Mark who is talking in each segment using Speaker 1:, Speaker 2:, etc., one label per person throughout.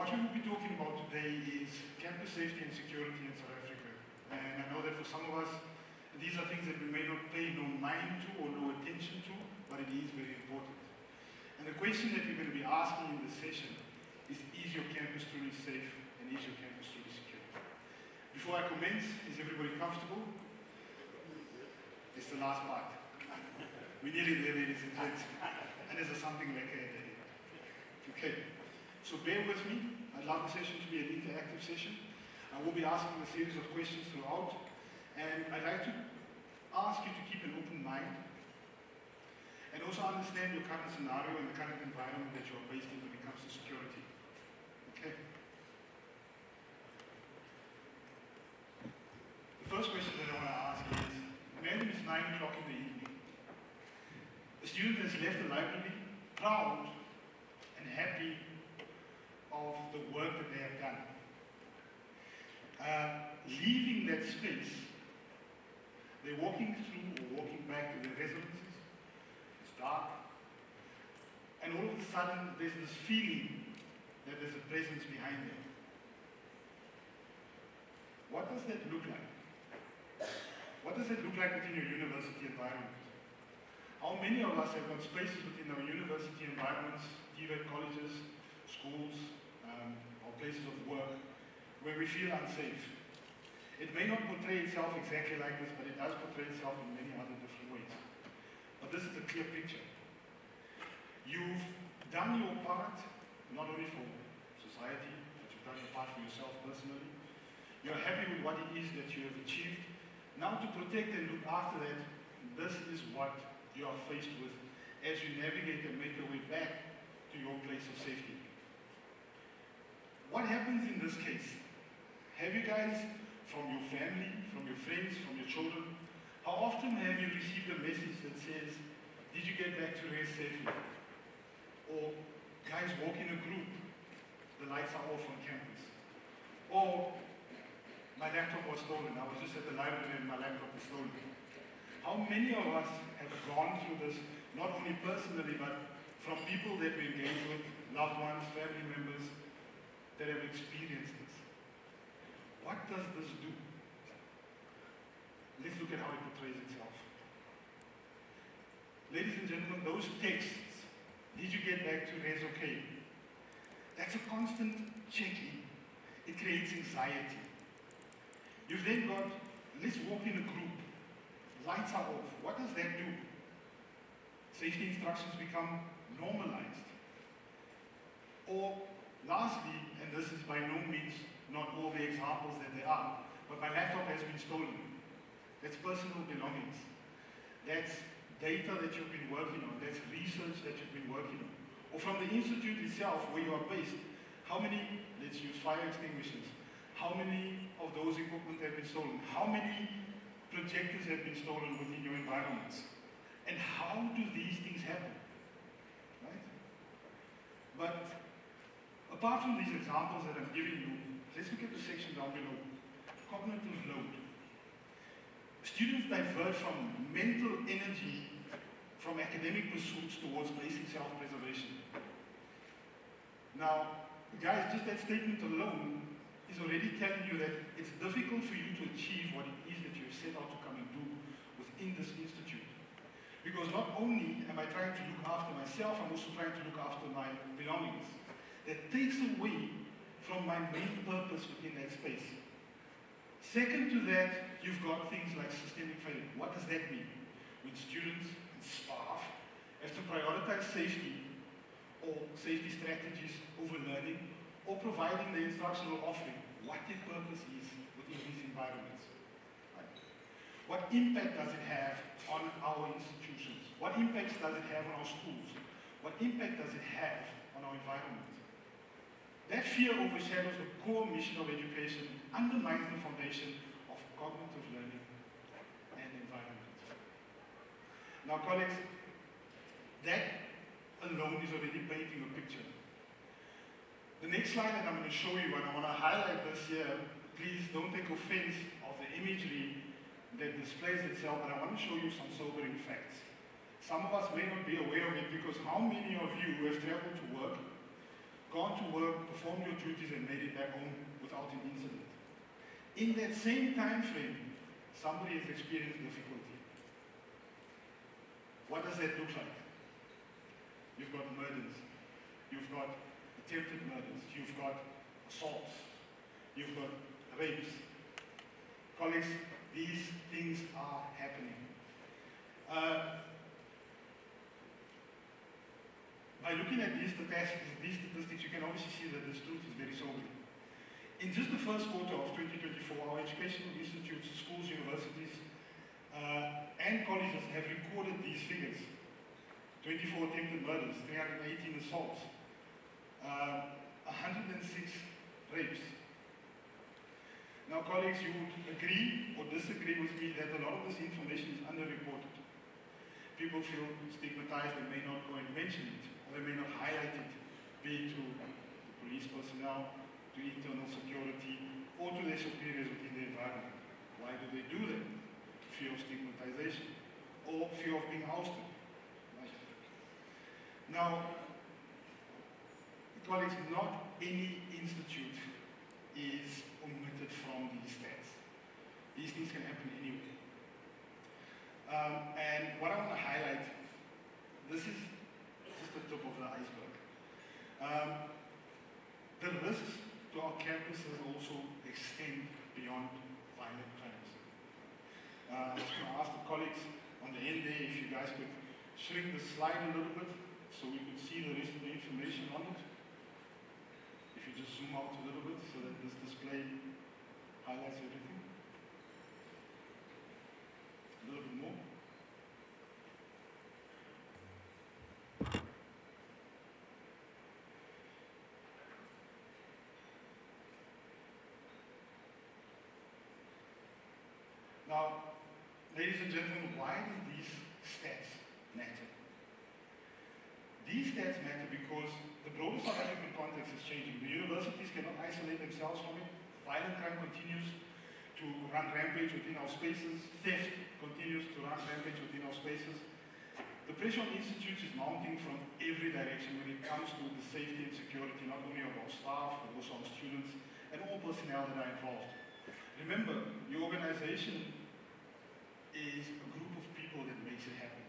Speaker 1: What we will be talking about today is campus safety and security in South Africa. And I know that for some of us, these are things that we may not pay no mind to or no attention to, but it is very important. And the question that we're going to be asking in this session is your campus truly safe and is your campus truly secure? Before I commence, is everybody comfortable? It's the last part. We're nearly there, ladies and gents. And this is something like that. Okay. So bear with me. I'd like the session to be an interactive session. I will be asking a series of questions throughout. And I'd like to ask you to keep an open mind and also understand your current scenario and the current environment that you're based in when it comes to security. Okay? The first question that I want to ask is, imagine it's 9 o'clock in the evening. A student has left the library proud and happy of the work that they have done. Leaving that space, they're walking through or walking back to their residences. It's dark. And all of a sudden, there's this feeling that there's a presence behind them. What does that look like? What does that look like within your university environment? How many of us have got spaces within our university environments, TVET colleges, schools, or places of work, where we feel unsafe? It may not portray itself exactly like this, but it does portray itself in many other different ways. But this is a clear picture. You've done your part, not only for society, but you've done your part for yourself personally. You're happy with what it is that you have achieved. Now to protect and look after that, this is what you are faced with as you navigate and make your way back to your place of safety. What happens in this case? Have you guys, from your family, from your friends, from your children, how often have you received a message that says, did you get back to rest safely? Or, guys, walk in a group, the lights are off on campus. Or, my laptop was stolen. I was just at the library and my laptop was stolen. How many of us have gone through this, not only personally, but from people that we engage with, loved ones, family members, that have experienced this? What does this do? Let's look at how it portrays itself. Ladies and gentlemen, those texts, did you get back to rest okay? That's a constant check-in. It creates anxiety. You've then got, let's walk in a group. Lights are off. What does that do? Safety instructions become normalized. Or, lastly, and this is by no means not all the examples that there are, but my laptop has been stolen. That's personal belongings. That's data that you've been working on. That's research that you've been working on. Or from the institute itself, where you are based, how many, let's use fire extinguishers, how many of those equipment have been stolen? How many projectors have been stolen within your environments? And how do these things happen? Right? But apart from these examples that I'm giving you, let's look at the section down below. Cognitive load. Students divert from mental energy from academic pursuits towards basic self-preservation. Now, guys, just that statement alone is already telling you that it's difficult for you to achieve what it is that you've set out to come and do within this institute. Because not only am I trying to look after myself, I'm also trying to look after my belongings. That takes away from my main purpose within that space. Second to that, you've got things like systemic failure. What does that mean? When students and staff have to prioritize safety or safety strategies over learning or providing the instructional offering, what their purpose is within these environments. Right? What impact does it have on our institutions? What impact does it have on our schools? What impact does it have on our environment? That fear overshadows the core mission of education, undermines the foundation of cognitive learning and environment. Now, colleagues, that alone is already painting a picture. The next slide that I'm going to show you, and I want to highlight this here, please don't take offense of the imagery that displays itself, but I want to show you some sobering facts. Some of us may not be aware of it because how many of you have traveled to work gone to work, performed your duties, and made it back home without an incident. In that same time frame, somebody has experienced difficulty. What does that look like? You've got murders, you've got attempted murders, you've got assaults, you've got rapes. Colleagues, these things are happening. By looking at these statistics, you can obviously see that this truth is very sobering. In just the first quarter of 2024, our educational institutes, schools, universities, and colleges have recorded these figures. 24 attempted murders, 318 assaults, 106 rapes. Now, colleagues, you would agree or disagree with me that a lot of this information is underreported. People feel stigmatized and may not go and mention it, or they may not highlight it, be it to the police personnel, to internal security, or to their superiors within the environment. Why do they do that? Fear of stigmatization, or fear of being ousted. Right? Now, colleagues, not any institute is omitted from these stats. These things can happen anywhere. And what I want to highlight, this is just the tip of the iceberg. The risks to our campuses also extend beyond violent crimes. I was going to ask the colleagues on the end there if you guys could shrink the slide a little bit so we could see the rest of the information on it. If you just zoom out a little bit so that this display highlights everything. A little bit more. Now, ladies and gentlemen, why do these stats matter? These stats matter because the broader South African context is changing. The universities cannot isolate themselves from it. Violent crime continues to run rampage within our spaces. Theft continues to run rampage within our spaces. The pressure on institutes is mounting from every direction when it comes to the safety and security, not only of our staff, but also our students and all personnel that are involved. Remember, your organization is a group of people that makes it happen.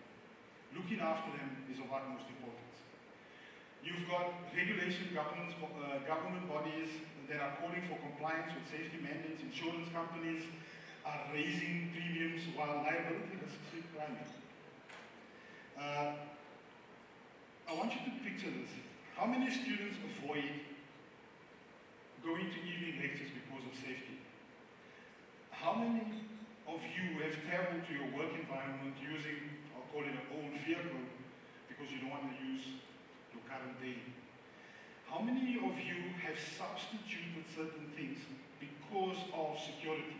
Speaker 1: Looking after them is of utmost importance. You've got regulation government bodies that are calling for compliance with safety mandates. Insurance companies are raising premiums while liability risks keep climbing. I want you to picture this. How many students avoid going to evening lectures because of safety? How many of you have traveled to your work environment using, I'll call it an old vehicle, because you don't want to use your current daily? How many of you have substituted certain things because of security?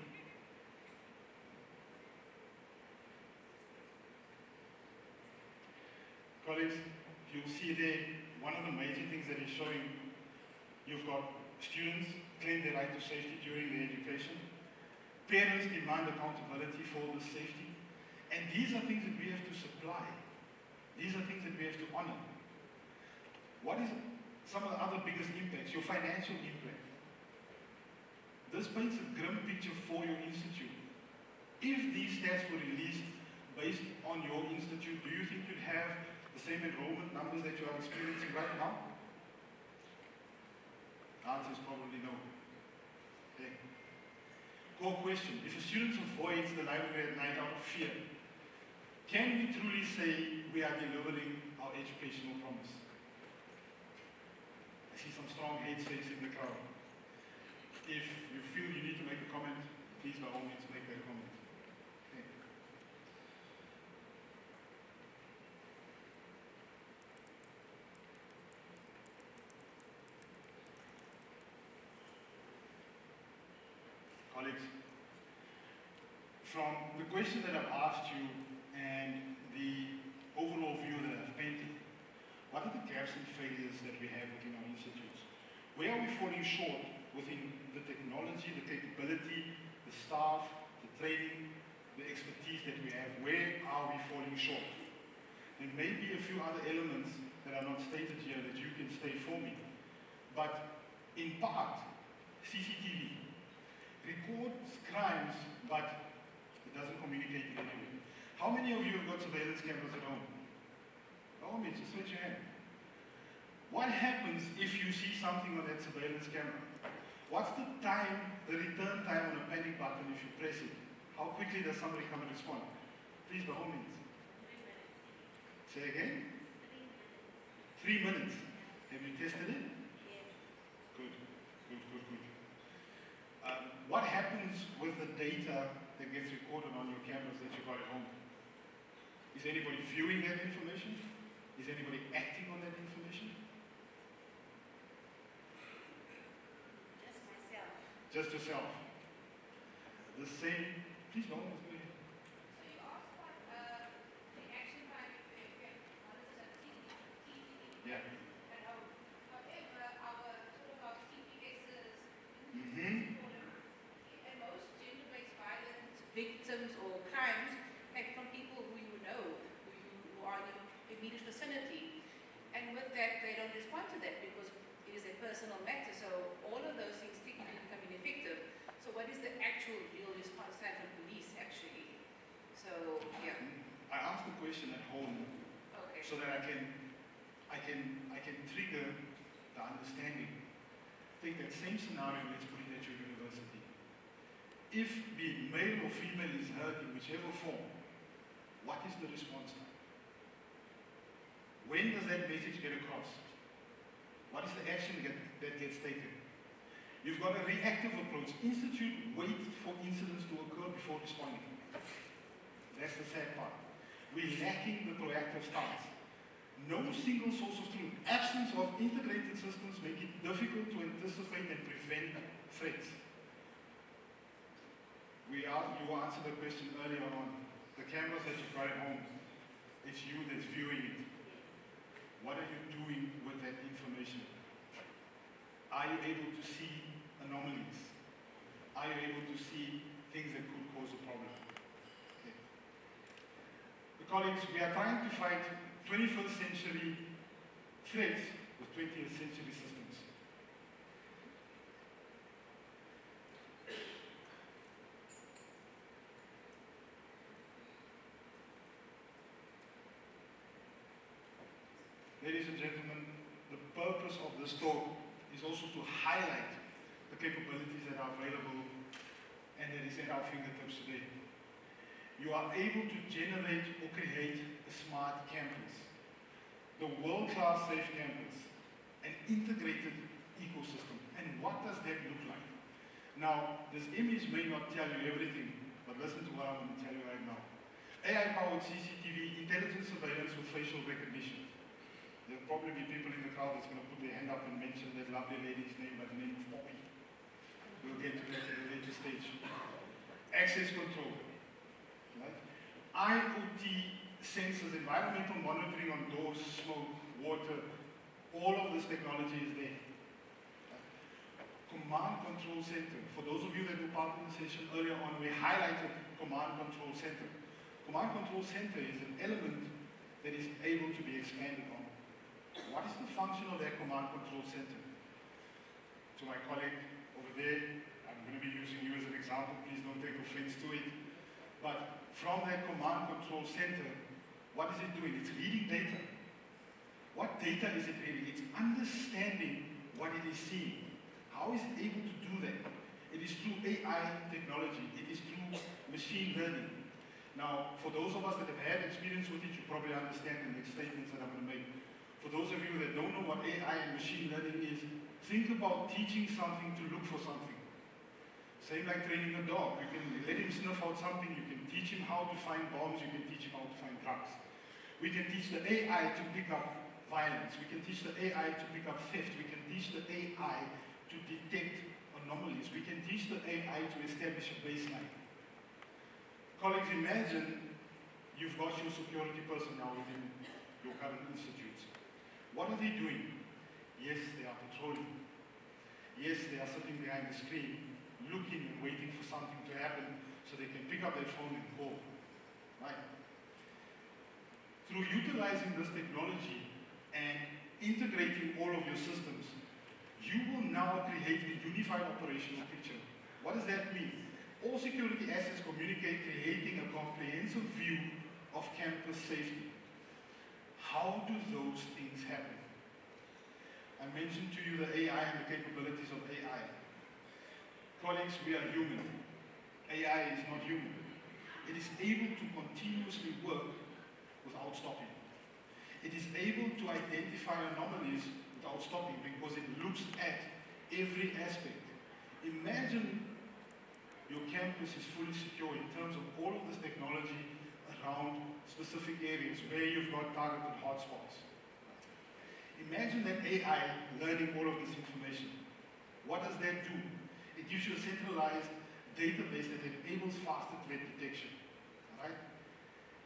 Speaker 1: Colleagues, you'll see there, one of the major things that is showing, you've got students claim their right to safety during their education. Parents demand accountability for the safety. And these are things that we have to supply. These are things that we have to honor. What is some of the other biggest impacts? Your financial impact. This paints a grim picture for your institute. If these stats were released based on your institute, do you think you'd have the same enrollment numbers that you are experiencing right now? The answer is probably no. Okay. Core question, if a student avoids the library at night out of fear, can we truly say we are delivering our educational promise? I see some strong head shakes in the crowd. If you feel you need to make a comment, please by all means make that comment. Okay. Colleagues, from the question that I've asked you and the overall view that I've painted, what are the gaps and failures that we have within our institutes? Where are we falling short within the technology, the capability, the staff, the training, the expertise that we have? Where are we falling short? There may be a few other elements that are not stated here that you can state for me. but in part, CCTV records crimes, but it doesn't communicate in any way. How many of you have got surveillance cameras at home? Oh, me, just raise your hand. What happens if you see something on that surveillance camera? What's the time, the return time on a panic button if you press it? How quickly does somebody come and respond? Please, by all means. 3 minutes. Say again? 3 minutes. 3 minutes. Have you tested it? Yes. Good, good, good, good. What happens with the data that gets recorded on your cameras that you got at home? Is anybody viewing that information? Is anybody acting on that information?
Speaker 2: Just myself.
Speaker 1: Just yourself. The same, please go on, go ahead.
Speaker 2: So you asked what the action by monitors at TV.
Speaker 1: Yeah.
Speaker 2: And however, our sort of our CPSs
Speaker 1: Mm-hmm.
Speaker 2: and most gender-based violence victims or crimes come from people who you know, who are in your immediate vicinity. And with that, they don't respond to that because it is a personal matter. So all of those things technically become ineffective. So what is the actual real response time from police actually? So yeah.
Speaker 1: I asked the question at home so that I can trigger the understanding. Take that same scenario, let's put it at your university. If be it male or female is hurt in whichever form, what is the response time? When does that message get across? What is the action that gets taken? You've got a reactive approach. Institute waits for incidents to occur before responding. That's the sad part. We're lacking the proactive stance. No single source of truth. Absence of integrated systems make it difficult to anticipate and prevent threats. You answered the question earlier on. The cameras that you've got at home, it's you that's viewing it. What are you doing with that information? Are you able to see anomalies? Are you able to see things that could cause a problem? Okay. The colleagues, we are trying to fight 21st century threats with 20th century systems. Ladies and gentlemen, the purpose of this talk is also to highlight the capabilities that are available and that is at our fingertips today. You are able to generate or create a smart campus, the world-class safe campus, an integrated ecosystem. And what does that look like? Now, this image may not tell you everything, but listen to what I'm going to tell you right now. AI-powered CCTV, intelligent surveillance with facial recognition. There'll probably be people in the crowd that's going to put their hand up and mention that lovely lady's name by the name of Poppy. We'll get to that at a later stage. Access control. Right? IoT sensors, environmental monitoring on doors, smoke, water, all of this technology is there. Command control center. For those of you that were part of the session earlier on, we highlighted command control center. Command control center is an element that is able to be expanded on. What is the function of that command control center? To my colleague over there, I'm going to be using you as an example, please don't take offense to it. But from that command control center, what is it doing? It's reading data. What data is it reading? It's understanding what it is seeing. How is it able to do that? It is through AI technology. It is through machine learning. Now, for those of us that have had experience with it, you probably understand the next statements that I'm going to make. For those of you that don't know what AI and machine learning is, think about teaching something to look for something. Same like training a dog. You can let him sniff out something, you can teach him how to find bombs, you can teach him how to find drugs. We can teach the AI to pick up violence. We can teach the AI to pick up theft. We can teach the AI to detect anomalies. We can teach the AI to establish a baseline. Colleagues, imagine you've got your security personnel within your current institutes. What are they doing? Yes, they are patrolling. Yes, they are sitting behind the screen, looking and waiting for something to happen so they can pick up their phone and call. Right? Through utilizing this technology and integrating all of your systems, you you will now create a unified operational picture. What does that mean? All security assets communicate, creating a comprehensive view of campus safety. How do those things happen? I mentioned to you the AI and the capabilities of AI. Colleagues, we are human. AI is not human. It is able to continuously work without stopping. It is able to identify anomalies without stopping because it looks at every aspect. Imagine your campus is fully secure in terms of all of this technology around specific areas where you've got targeted hotspots. Imagine that AI learning all of this information. What does that do? It gives you a centralized database that enables faster threat detection, right?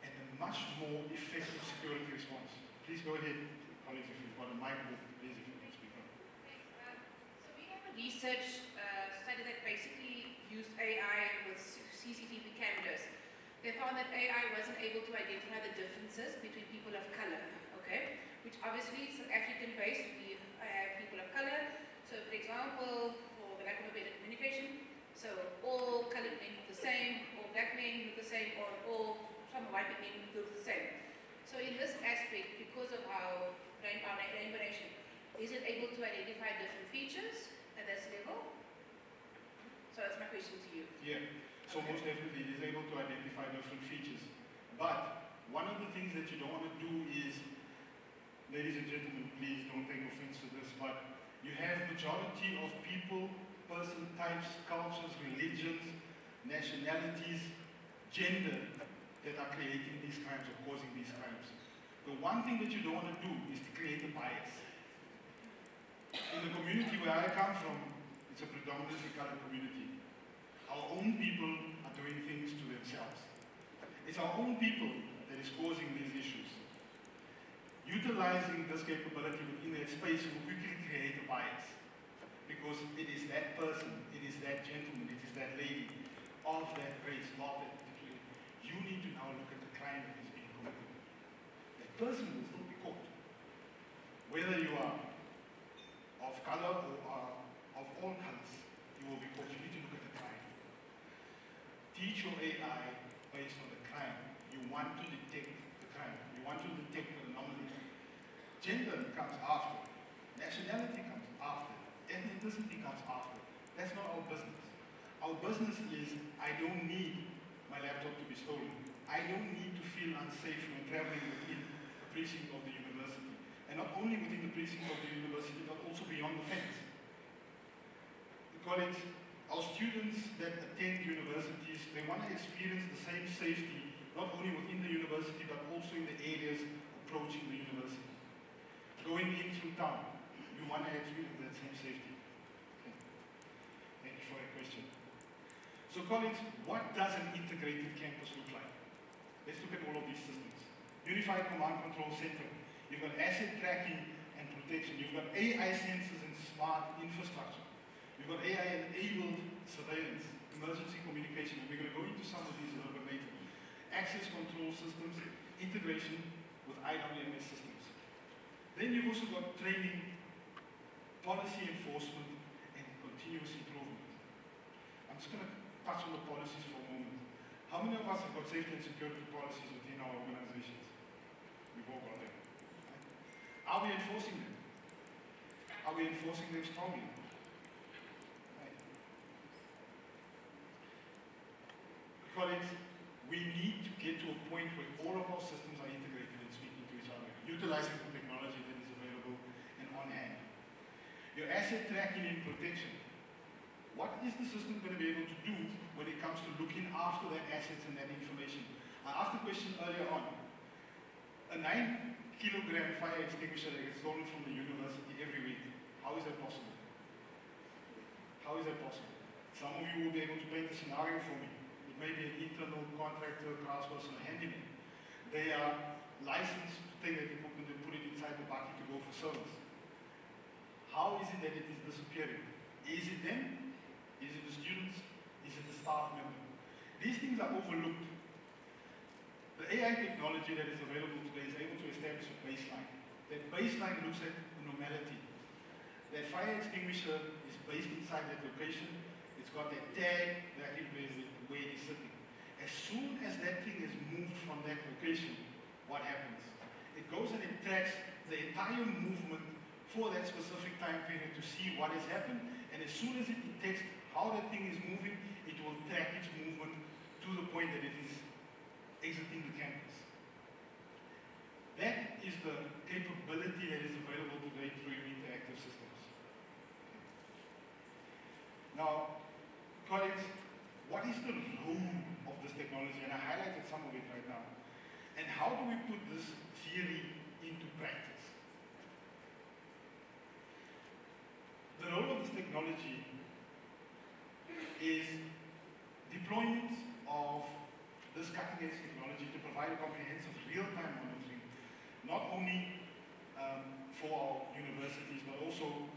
Speaker 1: And a much more effective security response. Please go ahead, colleagues, if you've got a mic, please, if you can speak up.
Speaker 2: So we have a research study that basically used AI with CCTV cameras. They found that AI wasn't able to identify the differences between people of color, okay? Which obviously is African-based. We have people of color. So for example, for the lack of a better communication, so all colored men look the same, all black men look the same, or all some white men look the same. So in this aspect, because of our rainbow nation, is it able to identify different features at this level? So that's my question to you.
Speaker 1: Yeah, so most definitely it is able to identify different features. But one of the things that you don't want to do is, ladies and gentlemen, please don't take offense to this, but you have majority of people, person types, cultures, religions, nationalities, gender that are creating these crimes or causing these crimes. The one thing that you don't want to do is to create a bias. In the community where I come from, it's a predominantly colored community. Our own people are doing things to themselves. It's our own people that is causing these issues. Utilizing this capability within that space will quickly create a bias. Because it is that person, it is that gentleman, it is that lady, of that race, of that particular. You need to now look at the crime that is being committed. That person will still be caught. Whether you are of color or of all colors, you will be caught. You need to look at the crime. Teach your AI based on the crime. You want to detect the crime. You want to detect the anomaly. Gender comes after. Nationality comes after. Ethnicity comes after. That's not our business. Our business is, I don't need my laptop to be stolen. I don't need to feel unsafe when traveling within the precinct of the university. And not only within the precinct of the university, but also beyond the fence. The colleagues, our students that attend universities, they want to experience the same safety, not only within the university, but also in the areas approaching the university. Going in through town, you want to experience that same safety. Okay. Thank you for your question. So colleagues, what does an integrated campus look like? Let's look at all of these systems. Unified Command Control Center. You've got asset tracking and protection. You've got AI sensors and smart infrastructure. You've got AI-enabled surveillance, emergency communication, and we're going to go into some of these a little bit later. Access control systems, integration with IWMS systems. Then you've also got training, policy enforcement, and continuous improvement. I'm just going to touch on the policies for a moment. How many of us have got safety and security policies within our organizations? We've all got them. Right? Are we enforcing them? Are we enforcing them strongly? Right. Colleagues, we need to get to a point where all of our systems are integrated and speaking to each other, utilizing the technology that is available and on hand. Your asset tracking and protection. What is the system going to be able to do when it comes to looking after that assets and that information? I asked the question earlier on. A 9-kilogram fire extinguisher that gets stolen from the university every week. How is that possible? How is that possible? Some of you will be able to paint a scenario for me. It may be an internal contractor, craftsperson, or handyman. They are licensed to take that equipment and put it inside the bucket to go for service. How is it that it is disappearing? Is it them? Is it the students? Is it the staff member? These things are overlooked. The AI technology that is available today is able to establish a baseline. That baseline looks at normality. That fire extinguisher is based inside that location. It's got that tag that indicates where it is sitting. As soon as that thing is moved from that location, what happens? It goes and it tracks the entire movement for that specific time period to see what has happened, and as soon as it detects how that thing is moving, it will track its movement to the point that it is exiting the campus. That is the capability that is available today through interactive systems. Now, colleagues, what is the role of this technology? And I highlighted some of it right now. And how do we put this theory into practice? The role of this technology is deployment of this cutting-edge technology to provide a comprehensive real-time monitoring, not only for our universities, but also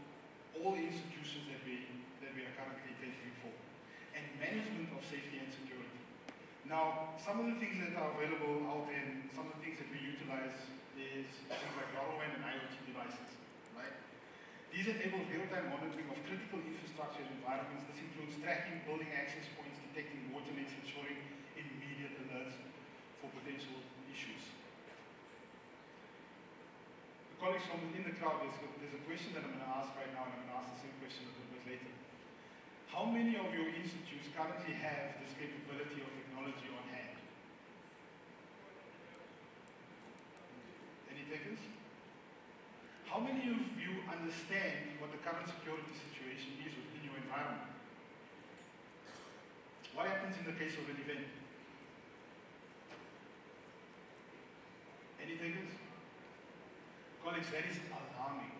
Speaker 1: all the institutions that we are currently catering for, and management of safety and security. Now, some of the things that are available out there, and some of the things that we utilize is things like LoRaWAN and IoT devices, right? These enable real-time monitoring of critical infrastructure environments. This includes tracking building access points, detecting water leaks, ensuring immediate alerts for potential issues. The colleagues from within the crowd, there's a question that I'm going to ask right now, and I'm going to ask the same question a little bit later. How many of your institutes currently have this capability of technology on hand? Any takers? How many of you understand what the current security situation is within your environment? What happens in the case of an event? Any takers? Colleagues, that is alarming.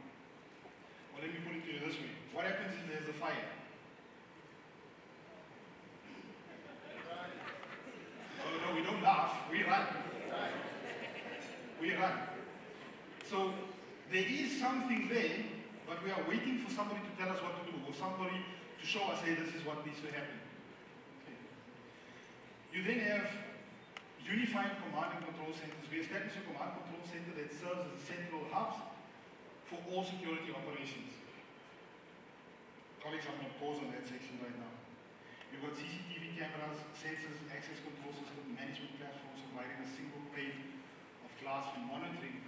Speaker 1: Well, let me put it to you this way. What happens if there's a fire? No, we don't laugh. We run. We run. So, there is something there, but we are waiting for somebody to tell us what to do, or somebody to show us, hey, this is what needs to happen. Okay. You then have unified command and control centers. We established a command and control center that serves as a central hub for all security operations. Colleagues, I'm going to pause on that section right now. You've got CCTV cameras, sensors, access control system, management platforms providing a single pane of glass for monitoring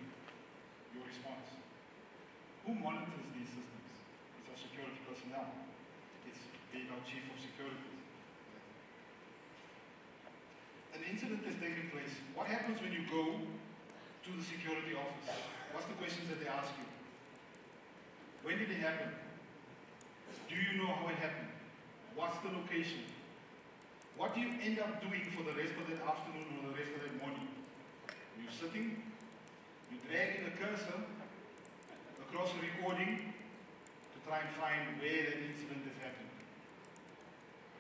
Speaker 1: your response. Who monitors these systems? It's our security personnel. It's our chief of security. An incident has taken place. What happens when you go to the security office? What's the questions that they ask you? When did it happen? Do you know how it happened? What's the location? What do you end up doing for the rest of that afternoon or the rest of that morning? You're sitting, you drag in a cursor across a recording to try and find where that incident has happened.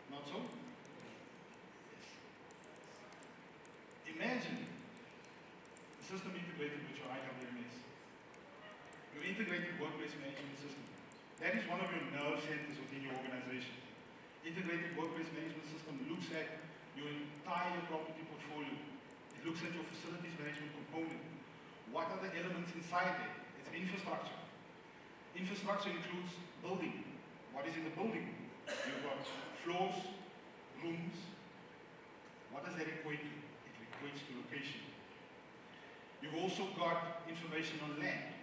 Speaker 1: Not so? Yes. Imagine a system integrated with your IWMS. Your integrated workplace management system. That is one of your nerve centers within your organization. Integrated workplace management system looks at your entire property portfolio. It looks at your facilities management component. What are the elements inside there? It's infrastructure. Infrastructure includes building. What is in the building? You've got floors, rooms. What does that equate to? It equates to location. You've also got information on land.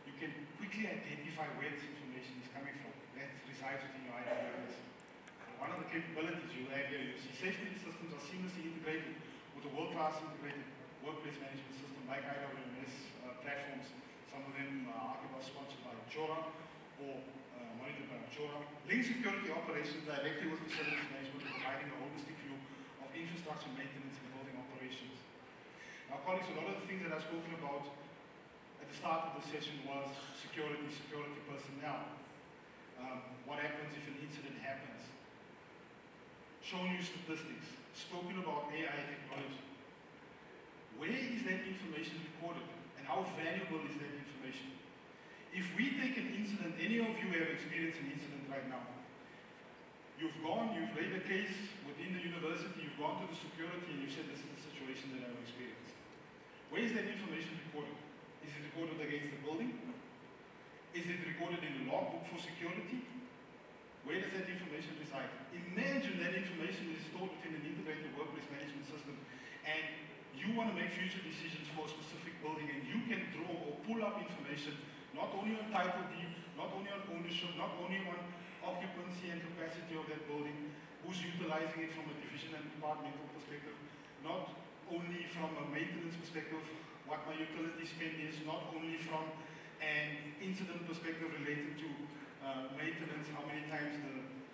Speaker 1: You can quickly identify where this information is coming from. That resides within your IWMS. One of the capabilities you have here, you see safety systems are seamlessly integrated with a world-class integrated workplace management system like IWMS platforms. Some of them are sponsored by Jora or monitored by Jora. Link security operations directly with facilities management, providing a holistic view of infrastructure maintenance and building operations. Now, colleagues, a lot of the things that I've spoken about at the start of the session was security personnel. What happens if an incident happens? Shown you statistics, spoken about AI technology. Where is that information recorded, and how valuable is that information? If we take an incident, any of you have experienced an incident right now. You've laid a case within the university, you've gone to the security, and you've said, this is the situation that I've experienced. Where is that information recorded? Is it recorded against the building? Is it recorded in a logbook for security? Where does that information reside? Imagine that information is stored within an integrated workplace management system, and you want to make future decisions for a specific building, and you can draw or pull up information not only on title deed, not only on ownership, not only on occupancy and capacity of that building, who's utilizing it from a division and departmental perspective, not only from a maintenance perspective, what my utility spend is, not only from an incident perspective related to maintenance, how many times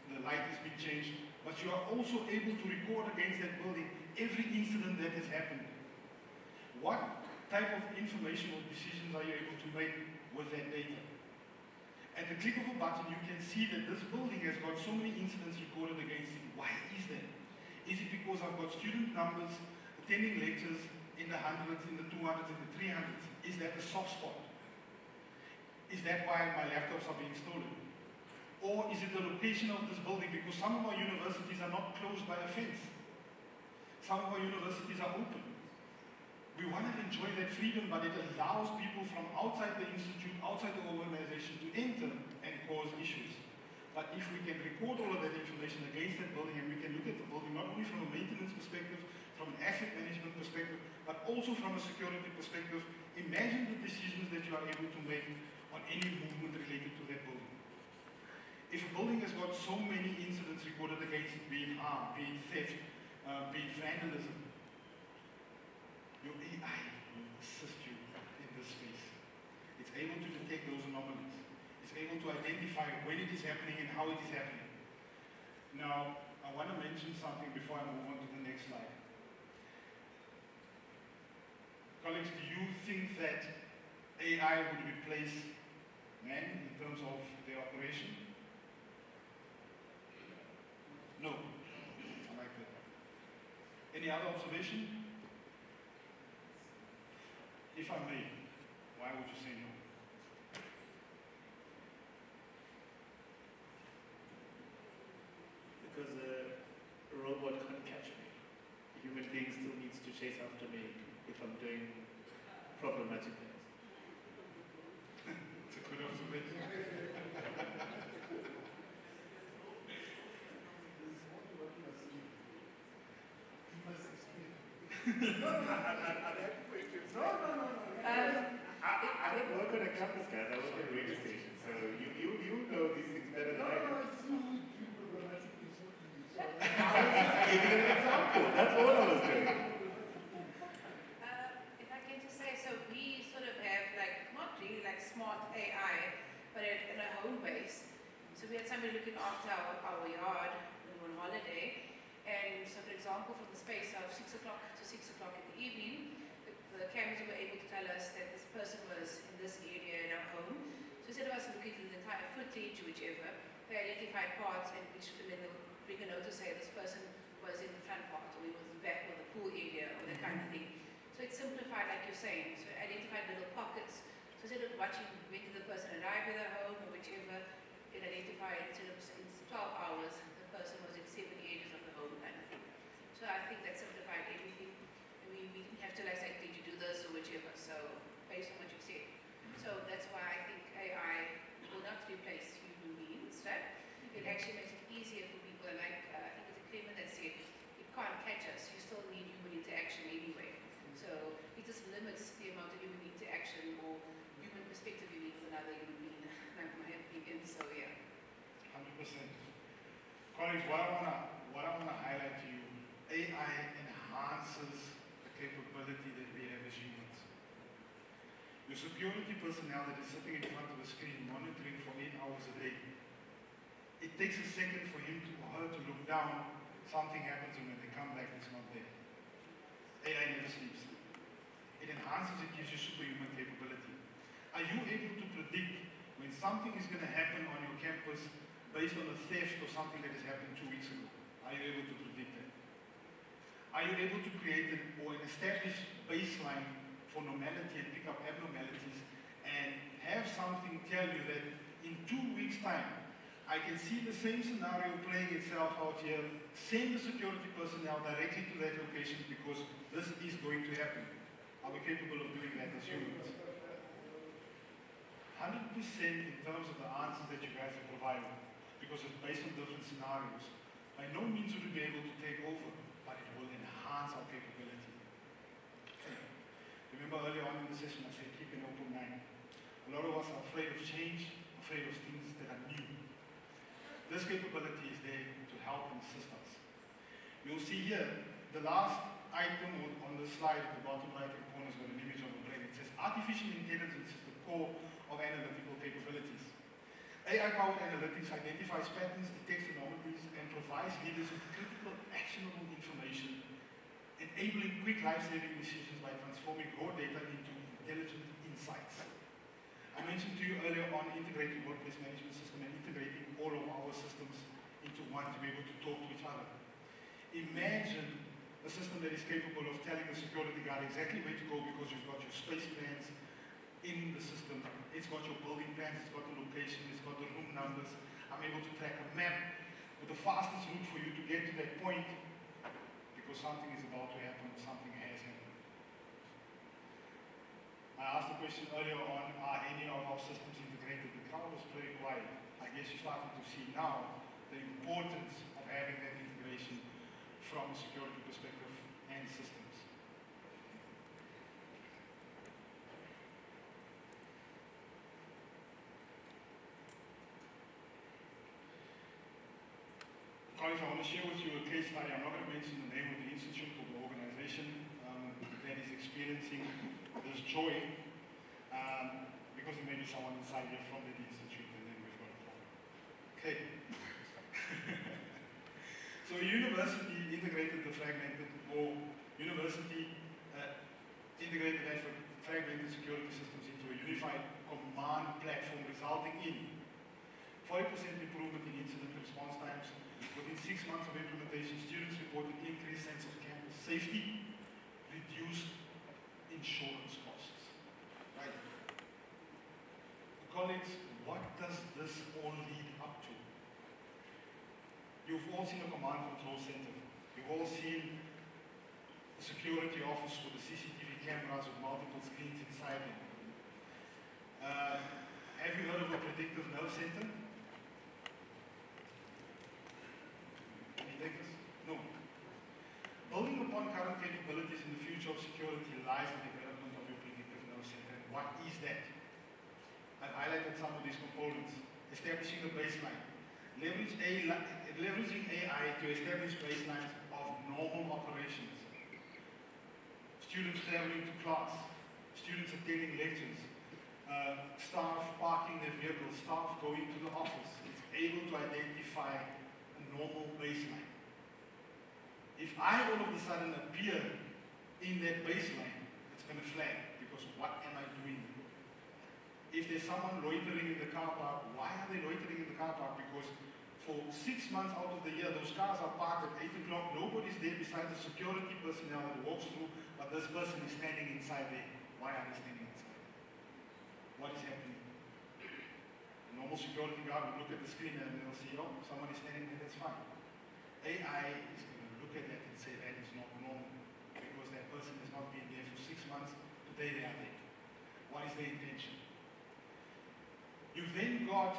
Speaker 1: the light has been changed, but you are also able to record against that building every incident that has happened. What type of information or decisions are you able to make with that data? At the click of a button, you can see that this building has got so many incidents recorded against it. Why is that? Is it because I've got student numbers attending lectures in the hundreds, in the 200s, in the 300s? Is that a soft spot? Is that why my laptops are being stolen? Or is it the location of this building? Because some of our universities are not closed by a fence. Some of our universities are open. We want to enjoy that freedom, but it allows people from outside the institute, outside the organization to enter and cause issues. But if we can record all of that information against that building, and we can look at the building not only from a maintenance perspective, from an asset management perspective, but also from a security perspective, imagine the decisions that you are able to make on any movement related to that building. If a building has got so many incidents recorded against it, be it harm, be it theft, be it vandalism, your AI will assist you in this space. It's able to detect those anomalies. It's able to identify when it is happening and how it is happening. Now, I want to mention something before I move on to the next slide. Colleagues, do you think that AI would replace man in terms of their operation? No. I like that. Any other observation? If I may, why would you say no?
Speaker 3: Because a robot can't catch me. A human being still needs to chase after me if I'm doing problematic things.
Speaker 1: It's a good observation.
Speaker 3: I don't work on a campus, guys. I work on a radio station, so you know these things better than I do. I was just giving an example. That's all I was doing.
Speaker 2: If I can just say, so we sort of have like, not really like smart AI, but at a home base. So we had somebody looking after our yard when we were on holiday. And so for example, from the space of 6 o'clock to 6 o'clock in the evening, the cameras were able to tell us that this person was in this area in our home. So instead of us looking through the entire footage, whichever, they identified parts and then they'll bring a note to say this person was in the front part, or he was in the back of the pool area, or that kind of thing. So it simplified, like you're saying, so it identified little pockets. So instead of watching when did the person arrive at their home, or whichever, it identified, instead of in 12 hours, the person was in 7 areas of the home, kind of thing. So I think that simplified everything. We didn't have to like say, did you do this or whichever, so based on what you said. So that's why I think AI will not replace human beings, right? It actually makes it easier for people, and like I think it's a Clement that said, it can't catch us, you still need human interaction anyway. So it just limits the amount of human interaction or human perspective you need with another human being, like my opinion, so yeah.
Speaker 1: 100%. Colleagues, what I wanna highlight to you, AI enhances capability that we have as humans. Your security personnel that is sitting in front of a screen monitoring for 8 hours a day, it takes a second for him or her to look down, something happens, and when they come back, it's not there. AI never sleeps. It enhances, it gives you superhuman capability. Are you able to predict when something is going to happen on your campus based on a theft or something that has happened 2 weeks ago? Are you able to predict that? Are you able to create an established baseline for normality and pick up abnormalities and have something tell you that in 2 weeks' time, I can see the same scenario playing itself out here, send the security personnel directly to that location because this is going to happen. Are we capable of doing that as humans? 100%. 100% in terms of the answers that you guys have provided, because it's based on different scenarios. By no means will it be able to take over, but it will enhance our capability. Okay. Remember earlier on in the session I said keep an open mind. A lot of us are afraid of change, afraid of things that are new. This capability is there to help and assist us. You'll see here, the last item on the slide at the bottom right-hand corner has got an image of a brain. It says artificial intelligence is the core of analytical capabilities. AI-powered analytics identifies patterns, detects anomalies, and provides leaders with critical, actionable information, enabling quick life-saving decisions by transforming raw data into intelligent insights. I mentioned to you earlier on integrating workplace management system and integrating all of our systems into one to be able to talk to each other. Imagine a system that is capable of telling the security guard exactly where to go because you've got your space plans in the system. It's got your building plans, it's got the location, it's got the room numbers. I'm able to track a map with the fastest route for you to get to that point because something is about to happen or something has happened. I asked the question earlier on, are any of our systems integrated? The crowd was very quiet. I guess you're starting to see now the importance of having that integration from a security perspective and systems. Colleagues, I want to share with you a case study. I'm not going to mention the name of the institute or the organization that is experiencing this joy, because there may be someone inside here from that institute and then we've got a problem. Okay. So a university integrated the fragmented, or university integrated and fragmented security systems into a unified command platform, resulting in 40% improvement in incident response times. Within 6 months of implementation, students reported increased sense of campus safety, reduced insurance costs. Right. Colleagues, what does this all lead up to? You've all seen a command control center. You've all seen a security office with the CCTV cameras with multiple screens inside them. Have you heard of a predictive nerve center? Any takers? No. Building upon current capabilities in the future of security lies in the development of your predictive nerve center. And what is that? I've highlighted some of these components. Establishing a baseline. Leveraging AI to establish baselines of normal operations. Students traveling to class. Students attending lectures. Staff parking their vehicles. Staff going to the office. It's able to identify a normal baseline. If I all of a sudden appear in that baseline, it's going to flag because what am I doing? If there's someone loitering in the car park, why are they loitering in the car park? Because for 6 months out of the year, those cars are parked at 8 o'clock. Nobody's there besides the security personnel that walks through, but this person is standing inside there. Why are they standing inside? What is happening? A normal security guard will look at the screen and they'll see, oh, someone is standing there, that's fine. AI is going to look at that and say that is not normal because that person has not been there for 6 months. Today they are there. What is the intention? You've then got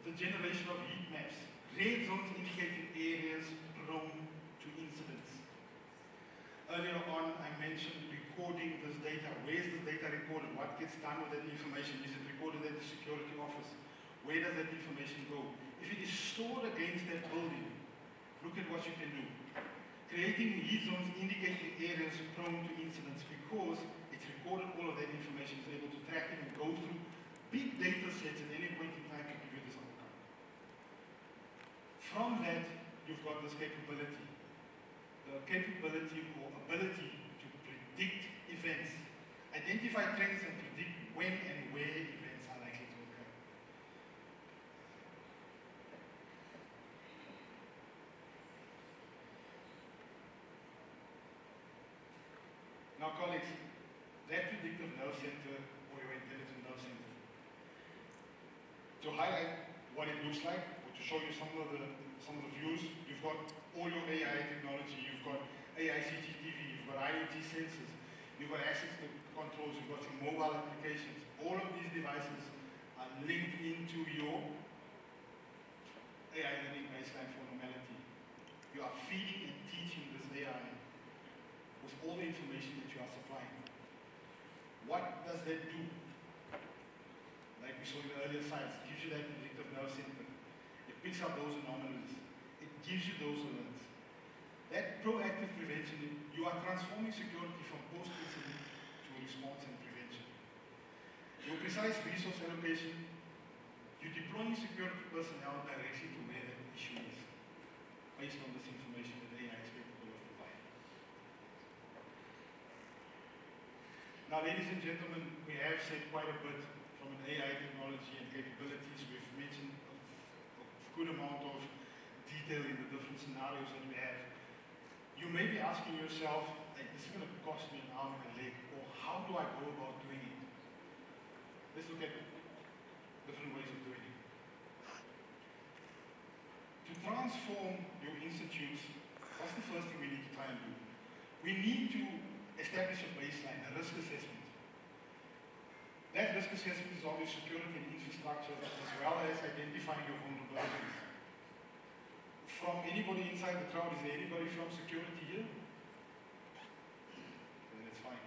Speaker 1: the generation of heat maps. Red zones indicating areas prone to incidents. Earlier on, I mentioned recording this data. Where is this data recorded? What gets done with that information? Is it recorded at the security office? Where does that information go? If it is stored against that building, look at what you can do. Creating heat zones indicating areas prone to incidents because it's recorded all of that information, is able to track it and go through big data sets at any point in time to give you this outcome. From that, you've got this capability. The capability or ability to predict events, identify trends and predict when and where events are likely to occur. Now colleagues, that predictive nerve center or your intelligent nerve center, to highlight what it looks like, or to show you some of the views, you've got all your AI technology, you've got AI CCTV, you've got IoT sensors, you've got access to controls, you've got your mobile applications. All of these devices are linked into your AI learning baseline for normality. You are feeding and teaching this AI with all the information that you are supplying. What does that do? Like we saw in the earlier slides, it gives you that predictive nerve center. It picks up those anomalies. It gives you those alerts. That proactive prevention, you are transforming security from post-incident to response and prevention. Your precise resource allocation, you're deploying security personnel directly to where that issue is, based on this information that AI is capable of providing. Now, ladies and gentlemen, we have said quite a bit from an AI technology and capabilities. We've mentioned a good amount of detail in the different scenarios that we have. You may be asking yourself, like, this is going to cost me an arm and a leg, or how do I go about doing it? Let's look at different ways of doing it. To transform your institutes, what's the first thing we need to try and do? We need to establish a baseline, a risk assessment. That risk assessment is obviously security and infrastructure, as well as identifying your vulnerabilities. From anybody inside the crowd, is there anybody from security here? Okay, that's fine.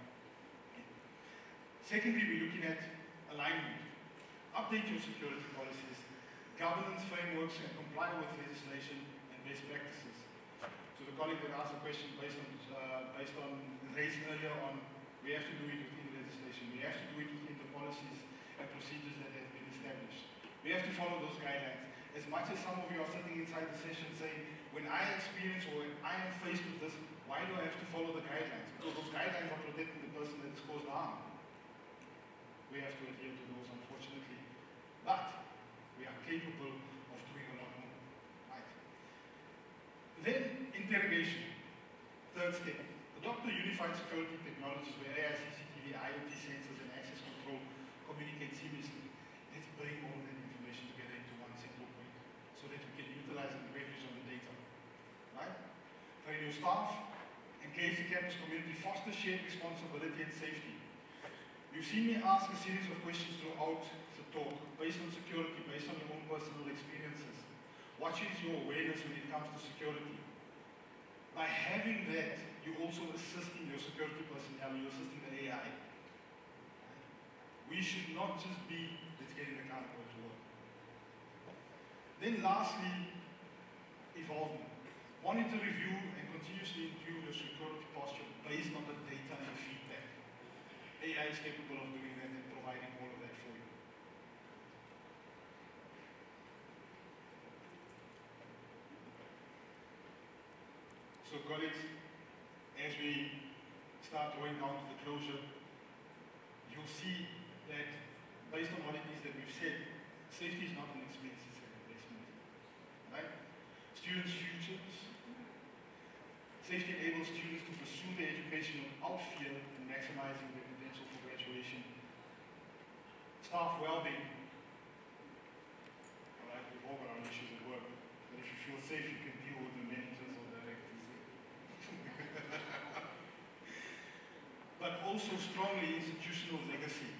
Speaker 1: Okay. Secondly, we're looking at alignment. Update your security policies, governance frameworks, and comply with legislation and best practices. So the colleague that asked a question based on raised earlier on, we have to do it within legislation. We have to do it within the policies and procedures that have been established. We have to follow those guidelines. As much as some of you are sitting inside the session saying, when I experience or when I am faced with this, why do I have to follow the guidelines? Because those guidelines are protecting the person that has caused harm. We have to adhere to those, unfortunately. But we are capable of doing a lot more. Right. Then, interrogation. Third step. Adopt the unified security technologies where AI, CCTV, IoT sensors, and access control communicate seamlessly. Let's bring all that information together into one single point so that we can utilize and leverage on the data. Right? Train your staff, engage the campus community, foster shared responsibility and safety. You've seen me ask a series of questions throughout the talk, based on security, based on your own personal experiences. What is your awareness when it comes to security? By having that, you're also assisting your security personnel, you're assisting the AI. We should not just be, let's get in the car and go to work. Then lastly, evolvement. Monitor, review, and continuously improve your security posture based on the data and the feedback. AI is capable of doing that and providing all of that for you. So colleagues, as we start going down to the closure, you'll see that based on what it is that we've said, safety is not an expense, it's an investment. Right? Students' futures. Safety enables students to pursue their education without fear and maximizing their potential for graduation. Staff well-being. All right, we've all got our issues at work, but if you feel safe, you can deal with the managers or directors. But also strongly institutional legacy.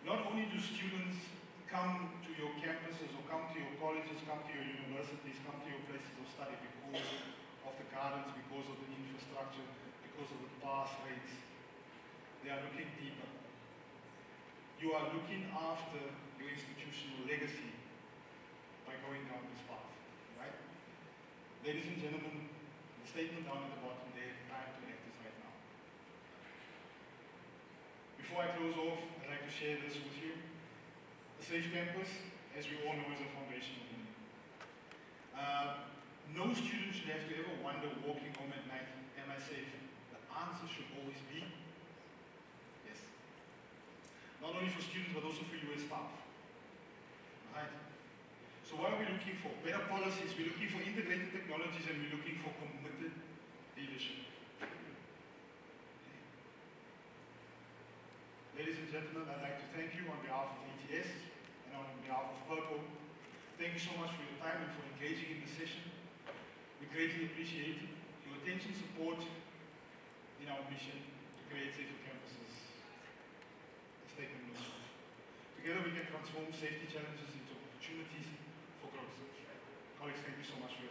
Speaker 1: Not only do students come to your campuses or come to your colleges, come to your universities, come to your places of study because of the gardens, because of the infrastructure, because of the pass rates. They are looking deeper. You are looking after your institutional legacy by going down this path, right? Ladies and gentlemen, the statement down at the bottom there, time to act is right now. Before I close off, I'd like to share this with you. A safe campus, as we all know, is a foundation of learning. No student should have to ever wonder walking home at night, am I safe? The answer should always be yes. Not only for students, but also for you as staff. Right? So what are we looking for? Better policies, we're looking for integrated technologies, and we're looking for committed leadership. Ladies and gentlemen, I'd like to thank you on behalf of ETS and on behalf of PURCON. Thank you so much for your time and for engaging in the session. We greatly appreciate your attention, support in our mission to create safer campuses. Let's take them. Together we can transform safety challenges into opportunities for growth. Colleagues, thank you so much for